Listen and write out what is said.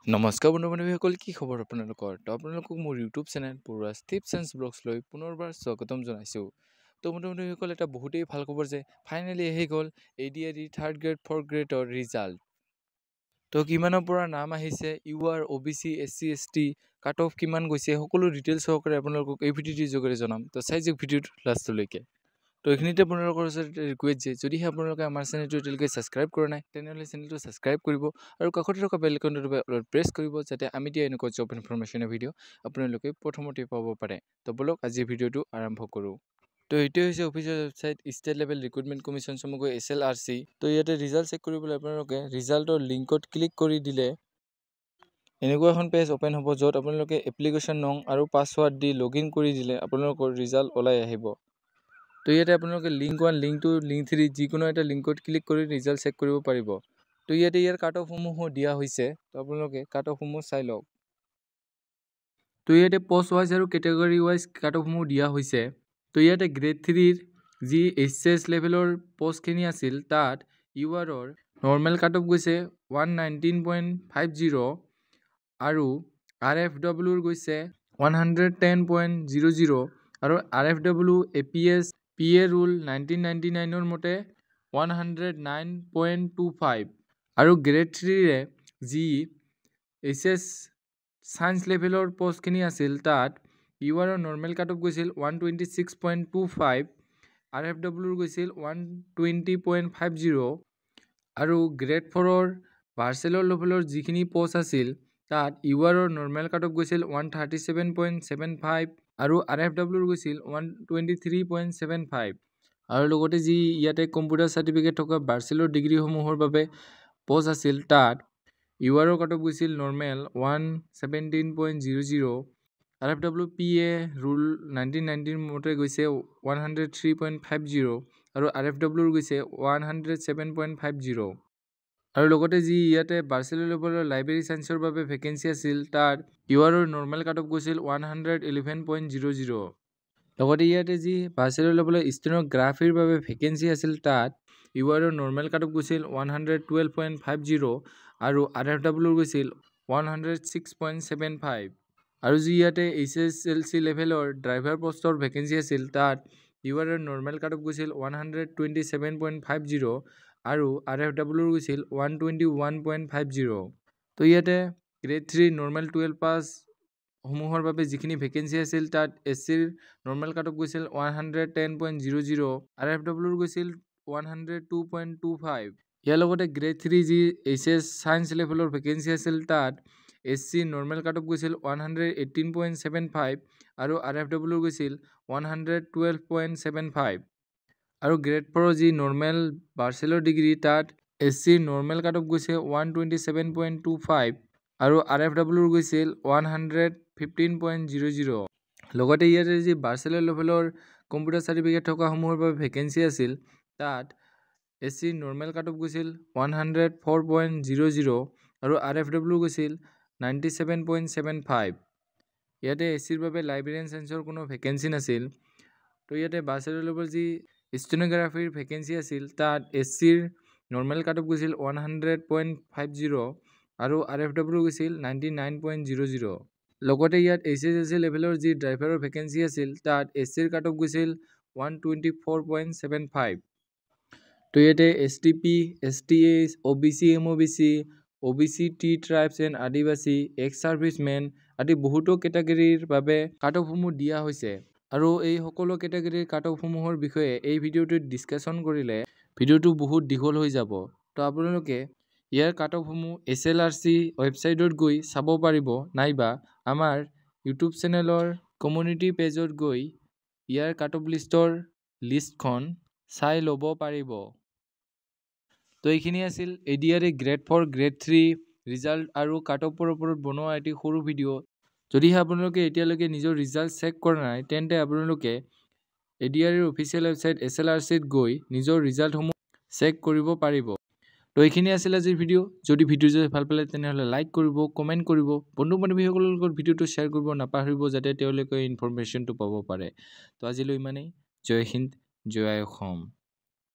নমস্কাৰ বন্ধু-বান্ধৱীসকল, কি খবৰ আপোনালোকৰ? তো আপোনালোকক মোৰ ইউটিউব চেনেল পৰুৱাছ টিপছ এণ্ড ব্লগছ লৈ পুনৰবাৰ স্বাগতম জনাইছোঁ। তো বন্ধু-বান্ধৱীসকল, এটা বহুতেই ভাল খবৰ যে ফাইনেলি আহি গ'ল ADRE 3rd grade 4th গ্ৰেডৰ result. তো কিমানৰ পৰা নাম আহিছে, UR, OBC, SC, ST, cut off কিমান গৈছে, সকলো ডিটেইলছ সহকাৰে আপোনালোকক এই ভিডিঅ'টিৰ যোগেৰে জনাম। তো চাই যাওক ভিডিঅ'টো লাষ্টলৈকে। তো এইখিনিতে আপোনালোকৰ ওচৰত ৰিকুৱেষ্ট যে যদিহে আপোনালোকে আমাৰ চেনেলটো এতিয়ালৈকে ছাবস্ক্ৰাইব কৰা নাই, তেনেহ'লে চেনেলটো ছাবস্ক্ৰাইব কৰিব আৰু কাষতে থকা বেল আইকনটো অলপ প্ৰেছ কৰিব, যাতে আমি দিয়া এনেকুৱা জব ইনফৰমেশ্যনৰ ভিডিঅ' আপোনালোকে প্ৰথমতে পাব পাৰে। তো বলক আজি ভিডিঅ'টো আৰম্ভ কৰোঁ। তো এইটোৱে হৈছে official website state level recruitment commission চমুকৈ SLRC। তো ইয়াতে ৰিজাল্ট চেক কৰিবলৈ আপোনালোকে ৰিজাল্টৰ লিংকত ক্লিক কৰি দিলে এনেকুৱা এখন পেজ অ'পেন হ'ব, য'ত আপোনালোকে এপ্লিকেশ্যন নং আৰু পাছৱাৰ্ড দি লগ ইন কৰি দিলে আপোনালোকৰ ৰিজাল্ট ওলাই আহিব। তো ইয়াতে আপোনালোকে লিংক 1, লিংক 2, লিংক 3 যিকোনো এটা লিংকত ক্লিক কৰি ৰিজাল্ট চেক কৰিব পাৰিব। তো ইয়াতে ইয়াৰ কাট অফসমূহো দিয়া হৈছে, তো আপোনালোকে কাট অফসমূহ চাই লওক। তো ইয়াতে পষ্ট ৱাইজ আৰু কেটেগৰী ৱাইজ কাট অফসমূহ দিয়া হৈছে। তো ইয়াতে গ্ৰেড 3ৰ যি HS লেভেলৰ পষ্টখিনি আছিল, তাত URৰ নৰ্মেল কাট অফ গৈছে 119.50 আৰু RFWৰ গৈছে 110.00 আৰু RFW APS PA ৰুল 1999ৰ মতে 109.25 আৰু গ্ৰেড 3ৰে যি HS ছায়েন্স লেভেলৰ পষ্টখিনি আছিল, তাত URৰ নৰ্মেল কাট অফ গৈছিল 126.25, RFWৰ গৈছিল 120.50 আৰু গ্ৰেড 4ৰ ভাৰ্চেলৰ লেভেলৰ যিখিনি পষ্ট আছিল, তাত URৰ নৰ্মেল কাট অফ গৈছিল 137.75 আৰু RFWৰ গৈছিল 123.75 আৰু লগতে যি ইয়াতে কম্পিউটাৰ চাৰ্টিফিকেট থকা ভাৰ্চেলৰ ডিগ্ৰীসমূহৰ বাবে পষ্ট আছিল, তাত URৰ কাট অফ গৈছিল নৰ্মেল 117.00, RFW PA ৰুল 1990ৰ মতে গৈছে 103.50 আৰু RFWৰ গৈছে 107.50 আৰু লগতে যি ইয়াতে ভাৰ্চেলৰ লেভেলৰ লাইব্ৰেৰী ছায়েন্সৰ বাবে ভেকেঞ্চি আছিল, তাত URৰ নৰ্মেল কাট অফ গৈছিল 111.00। লগতে ইয়াতে যি ভাৰ্চেলৰ লেভেলৰ ষ্টেনোগ্ৰাফিৰ বাবে ভেকেঞ্চি আছিল, তাত URৰ নৰ্মেল কাট অফ গৈছিল 112.50 আৰু RFWৰ গৈছিল 106.75 আৰু যি ইয়াতে HSLC লেভেলৰ ড্ৰাইভাৰ পষ্টৰ ভেকেঞ্চি আছিল, তাত URৰ নৰ্মেল কাট অফ গৈছিল 127.50 আৰু RFWৰ গৈছিল 121.50। তো ইয়াতে গ্ৰেড 3 নৰ্মেল 12 পাছ সমূহৰ বাবে যিখিনি ভেকেঞ্চি আছিল, তাত SCৰ নৰ্মেল কাট অফ গৈছিল 110.00, RFWৰ গৈছিল 102.25। ইয়াৰ লগতে গ্ৰেড 3 যি HS ছায়েন্স লেভেলৰ ভেকেঞ্চি আছিল, তাত SC নৰ্মেল কাট অফ গৈছিল 118.75 আৰু RFWৰ গৈছিল 112.75 আৰু গ্ৰেড 4 যি নৰ্মেল ভাৰ্চেলৰ ডিগ্ৰী, তাত SCৰ নৰ্মেল কাট অফ গৈছে 127.25 আৰু RFWৰ গৈছিল 115.00। লগতে ইয়াতে যি ভাৰ্চেলৰ লেভেলৰ কম্পিউটাৰ চাৰ্টিফিকেট থকা সমূহৰ বাবে ভেকেঞ্চি আছিল, তাত SCৰ নৰ্মেল কাট অফ গৈছিল 104.00 আৰু RFWৰ গৈছিল 97.75। ইয়াতে SCৰ বাবে লাইব্ৰেৰীয়ান ছায়েন্সৰ কোনো ভেকেঞ্চি নাছিল। তো ইয়াতে ভাৰ্চেলৰ লেভেলৰ যি ষ্টেনোগ্ৰাফিৰ ভেকেঞ্চি আছিল, তাত SCৰ নৰ্মেল কাট অফ গৈছিল 100.50 আৰু RFWৰ গৈছিল 99.00। লগতে ইয়াত HSLC লেভেলৰ যি ড্ৰাইভাৰৰ ভেকেঞ্চি আছিল, তাত SCৰ কাট অফ গৈছিল 124.75। তো ইয়াতে STP, STH, OBC, MOBC, OBC T tribes and আদিবাসী, এক্স ছাৰ্ভিচমেন আদি বহুতো কেটেগৰীৰ বাবে কাট অফসমূহ দিয়া হৈছে আৰু এই সকলো কেটেগৰীৰ কাট অফসমূহৰ বিষয়ে এই ভিডিঅ'টোত ডিছকাশ্যন কৰিলে ভিডিঅ'টো বহুত দীঘল হৈ যাব। তো আপোনালোকে ইয়াৰ কাট অফসমূহ SLRC ৱেবছাইটত গৈ চাব পাৰিব, নাইবা আমাৰ ইউটিউব চেনেলৰ কমিউনিটি পেজত গৈ ইয়াৰ কাট অফ লিষ্টখন চাই ল'ব পাৰিব। তো এইখিনি আছিল ADRE গ্ৰেড 4 গ্ৰেড 3 ৰিজাল্ট আৰু কাট অফৰ ওপৰত বনোৱা এটি সৰু ভিডিঅ'। যদিহে আপোনালোকে এতিয়ালৈকে নিজৰ ৰিজাল্ট চেক কৰা নাই, তেন্তে আপোনালোকে ADREৰ অফিচিয়েল ৱেবছাইট SLRCত গৈ নিজৰ ৰিজাল্টসমূহ চেক কৰিব পাৰিব। তো এইখিনি আছিল আজিৰ ভিডিঅ'। যদি ভিডিঅ' যদি ভাল পালে তেনেহ'লে লাইক কৰিব, কমেণ্ট কৰিব, বন্ধু বান্ধৱীসকলৰ লগত ভিডিঅ'টো শ্বেয়াৰ কৰিব নাপাহৰিব, যাতে তেওঁলোকে ইনফৰমেশ্যনটো পাব পাৰে। তো আজিলৈ ইমানেই। জয় হিন্দ, জয় অসম।